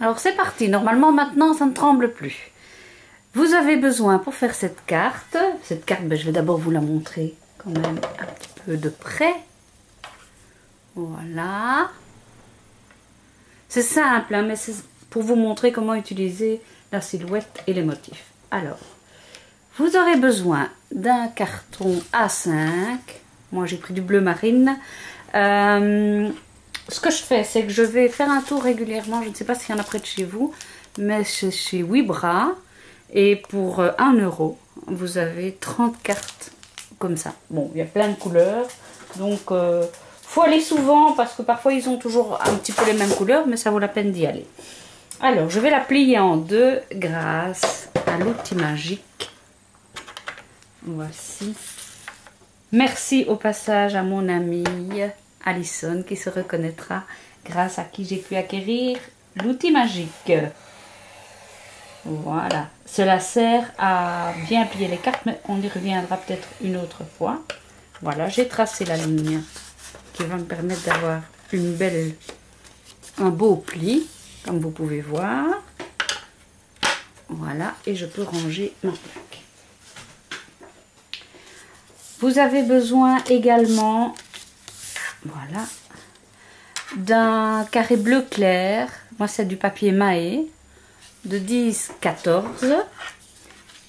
Alors c'est parti, normalement maintenant ça ne tremble plus. Vous avez besoin pour faire cette carte, je vais d'abord vous la montrer quand même un petit peu de près. Voilà. C'est simple, hein, mais c'est pour vous montrer comment utiliser la silhouette et les motifs. Alors, vous aurez besoin d'un carton A5. Moi j'ai pris du bleu marine. Ce que je fais, c'est que je vais faire un tour régulièrement. Je ne sais pas s'il y en a près de chez vous, mais c'est chez Wibra. Et pour 1 €, vous avez 30 cartes comme ça. Bon, il y a plein de couleurs. Donc, faut aller souvent parce que parfois ils ont toujours un petit peu les mêmes couleurs, mais ça vaut la peine d'y aller. Alors, je vais la plier en deux grâce à l'outil magique. Voici. Merci au passage à mon amie Alison qui se reconnaîtra, grâce à qui j'ai pu acquérir l'outil magique. Voilà. Cela sert à bien plier les cartes, mais on y reviendra peut-être une autre fois. Voilà, j'ai tracé la ligne qui va me permettre d'avoir un beau pli, comme vous pouvez voir. Voilà, et je peux ranger ma plaque. Vous avez besoin également, voilà, d'un carré bleu clair. Moi, c'est du papier Mahé de 10-14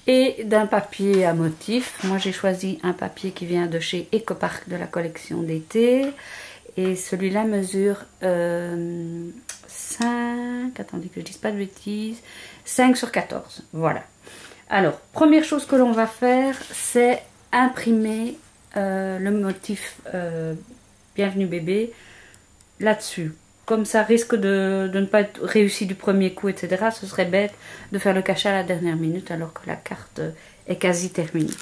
et d'un papier à motif. Moi, j'ai choisi un papier qui vient de chez Ecopark de la collection d'été. Et celui-là mesure 5, attendez que je dise pas de bêtises, 5 sur 14. Voilà. Alors, première chose que l'on va faire, c'est imprimer le motif Bienvenue bébé là-dessus. Comme ça risque de ne pas être réussi du premier coup, etc. Ce serait bête de faire le cachet à la dernière minute alors que la carte est quasi terminée.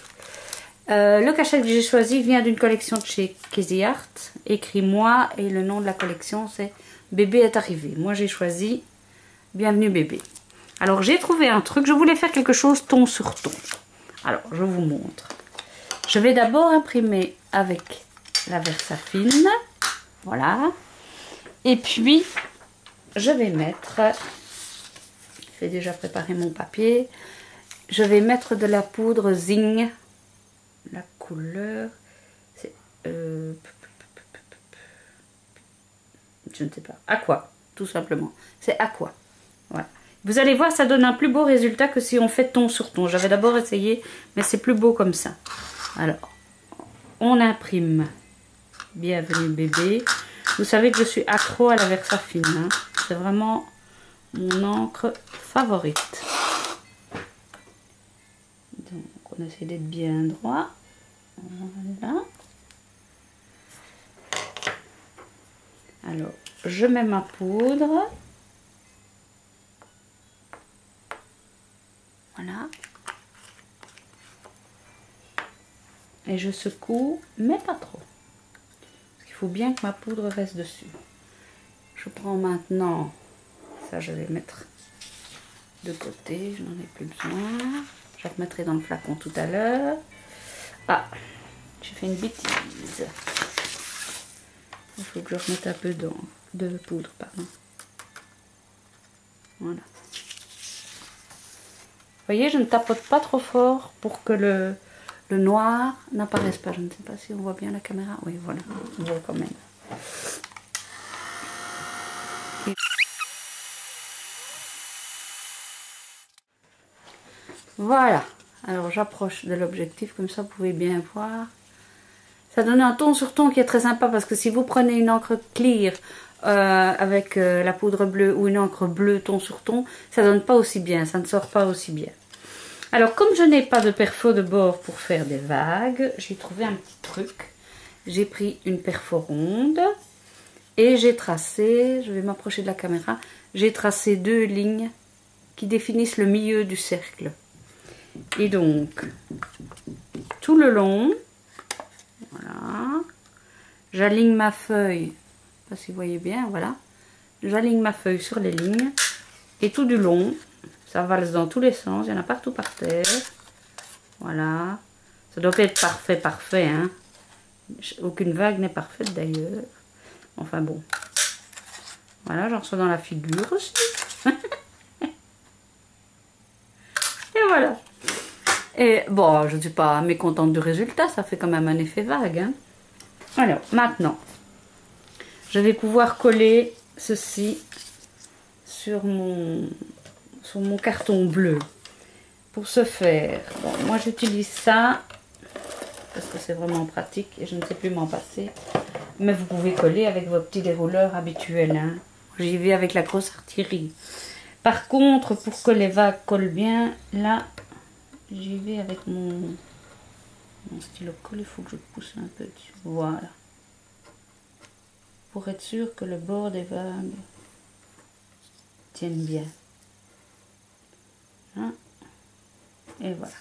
Le cachet que j'ai choisi vient d'une collection de chez Casey Art, écrit moi, et le nom de la collection c'est Bébé est arrivé. Moi j'ai choisi Bienvenue bébé. Alors j'ai trouvé un truc, je voulais faire quelque chose ton sur ton. Alors je vous montre. Je vais d'abord imprimer avec la Versafine, voilà. Et puis je vais mettre, j'ai déjà préparé mon papier, je vais mettre de la poudre Zing. La couleur, c'est je ne sais pas, aqua, tout simplement. C'est aqua. Voilà. Vous allez voir, ça donne un plus beau résultat que si on fait ton sur ton. J'avais d'abord essayé, mais c'est plus beau comme ça. Alors, on imprime Bienvenue bébé. Vous savez que je suis accro à la Versafine. Hein. C'est vraiment mon encre favorite. Donc, on essaie d'être bien droit. Voilà. Alors, je mets ma poudre. Voilà. Et je secoue, mais pas trop. Parce qu'il faut bien que ma poudre reste dessus. Je prends maintenant, ça je vais mettre de côté, je n'en ai plus besoin. Je la remettrai dans le flacon tout à l'heure. Ah, j'ai fait une bêtise. Il faut que je remette un peu de poudre, pardon. Voilà. Vous voyez, je ne tapote pas trop fort pour que le noir n'apparaisse pas. Je ne sais pas si on voit bien la caméra. Oui, voilà, on voit quand même. Et... Voilà. Alors j'approche de l'objectif, comme ça vous pouvez bien voir. Ça donne un ton sur ton qui est très sympa parce que si vous prenez une encre clear avec la poudre bleue ou une encre bleue ton sur ton, ça donne pas aussi bien, ça ne sort pas aussi bien. Alors comme je n'ai pas de perfo de bord pour faire des vagues, j'ai trouvé un petit truc. J'ai pris une perfo ronde et j'ai tracé, je vais m'approcher de la caméra, j'ai tracé 2 lignes qui définissent le milieu du cercle. Et donc, tout le long, voilà, j'aligne ma feuille, je ne sais pas si vous voyez bien, voilà, j'aligne ma feuille sur les lignes, et tout du long, ça valse dans tous les sens, il y en a partout par terre, voilà, ça doit pas être parfait, parfait, hein, aucune vague n'est parfaite d'ailleurs, enfin bon, voilà, j'en reçois dans la figure aussi, Et bon, je ne suis pas mécontente du résultat, ça fait quand même un effet vague. Hein. Alors, maintenant, je vais pouvoir coller ceci sur mon carton bleu. Pour ce faire, bon, moi j'utilise ça parce que c'est vraiment pratique et je ne sais plus m'en passer. Mais vous pouvez coller avec vos petits dérouleurs habituels. Hein. J'y vais avec la grosse artillerie. Par contre, pour que les vagues collent bien, là, j'y vais avec mon stylo colle. Il faut que je pousse un peu dessus. Voilà. Pour être sûr que le bord des vagues tienne bien. Hein? Et voilà.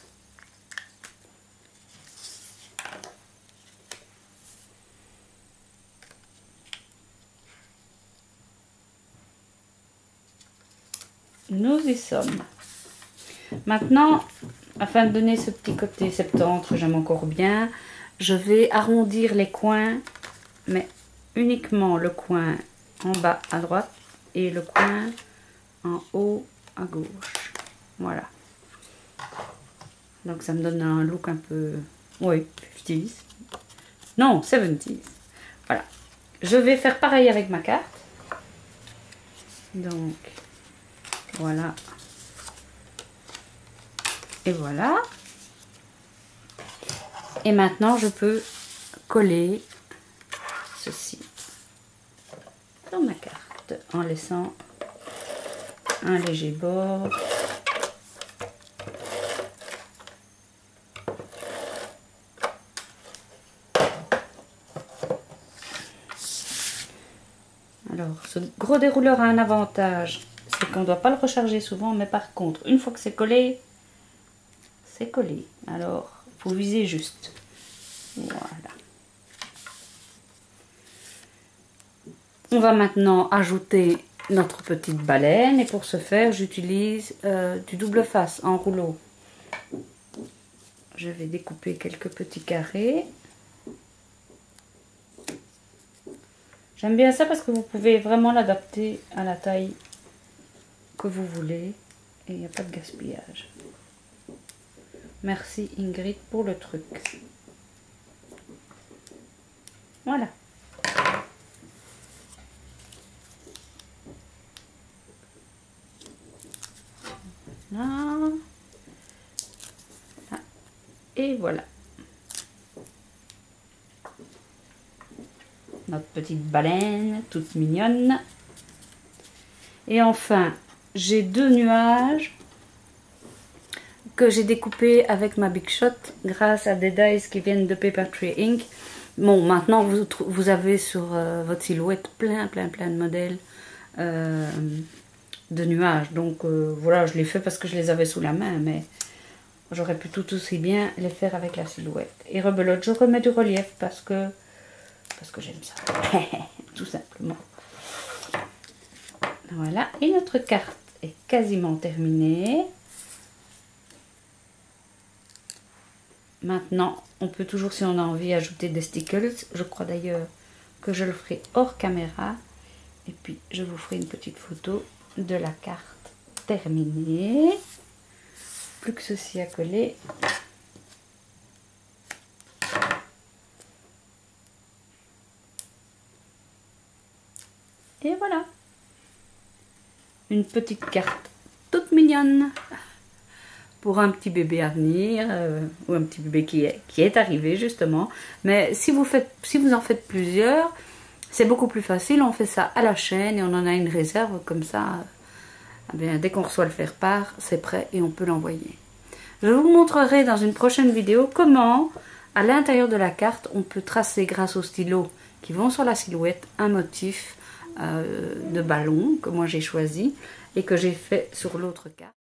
Nous y sommes. Maintenant, afin de donner ce petit côté 70 que j'aime encore bien, je vais arrondir les coins, mais uniquement le coin en bas à droite et le coin en haut à gauche. Voilà. Donc ça me donne un look un peu, oui, 50s. Non, 70s. Voilà. Je vais faire pareil avec ma carte. Donc, voilà. Et voilà. Et maintenant, je peux coller ceci dans ma carte en laissant un léger bord. Alors, ce gros dérouleur a un avantage, c'est qu'on ne doit pas le recharger souvent, mais par contre, une fois que c'est collé, c'est collé. Alors, il faut viser juste. Voilà. On va maintenant ajouter notre petite baleine et pour ce faire, j'utilise du double face en rouleau. Je vais découper quelques petits carrés. J'aime bien ça parce que vous pouvez vraiment l'adapter à la taille que vous voulez et il n'y a pas de gaspillage. Merci Ingrid pour le truc. Voilà. Là. Et voilà. Notre petite baleine, toute mignonne. Et enfin, j'ai deux nuages que j'ai découpés avec ma Big Shot grâce à des dies qui viennent de Paper Tree Ink. Bon, maintenant vous avez sur votre silhouette plein de modèles de nuages. Donc voilà, je l'ai fait parce que je les avais sous la main, mais j'aurais pu tout aussi bien les faire avec la silhouette. Et rebelote, je remets du relief parce que j'aime ça, tout simplement. Voilà, et notre carte est quasiment terminée. Maintenant, on peut toujours, si on a envie, ajouter des stickers. Je crois d'ailleurs que je le ferai hors caméra. Et puis, je vous ferai une petite photo de la carte terminée. Plus que ceci à coller. Et voilà. Une petite carte toute mignonne pour un petit bébé à venir ou un petit bébé qui est arrivé justement. Mais si vous en faites plusieurs, c'est beaucoup plus facile. On fait ça à la chaîne et on en a une réserve comme ça. Eh bien, dès qu'on reçoit le faire-part, c'est prêt et on peut l'envoyer. Je vous montrerai dans une prochaine vidéo comment, à l'intérieur de la carte, on peut tracer grâce aux stylos qui vont sur la silhouette un motif de ballon que moi j'ai choisi et que j'ai fait sur l'autre carte.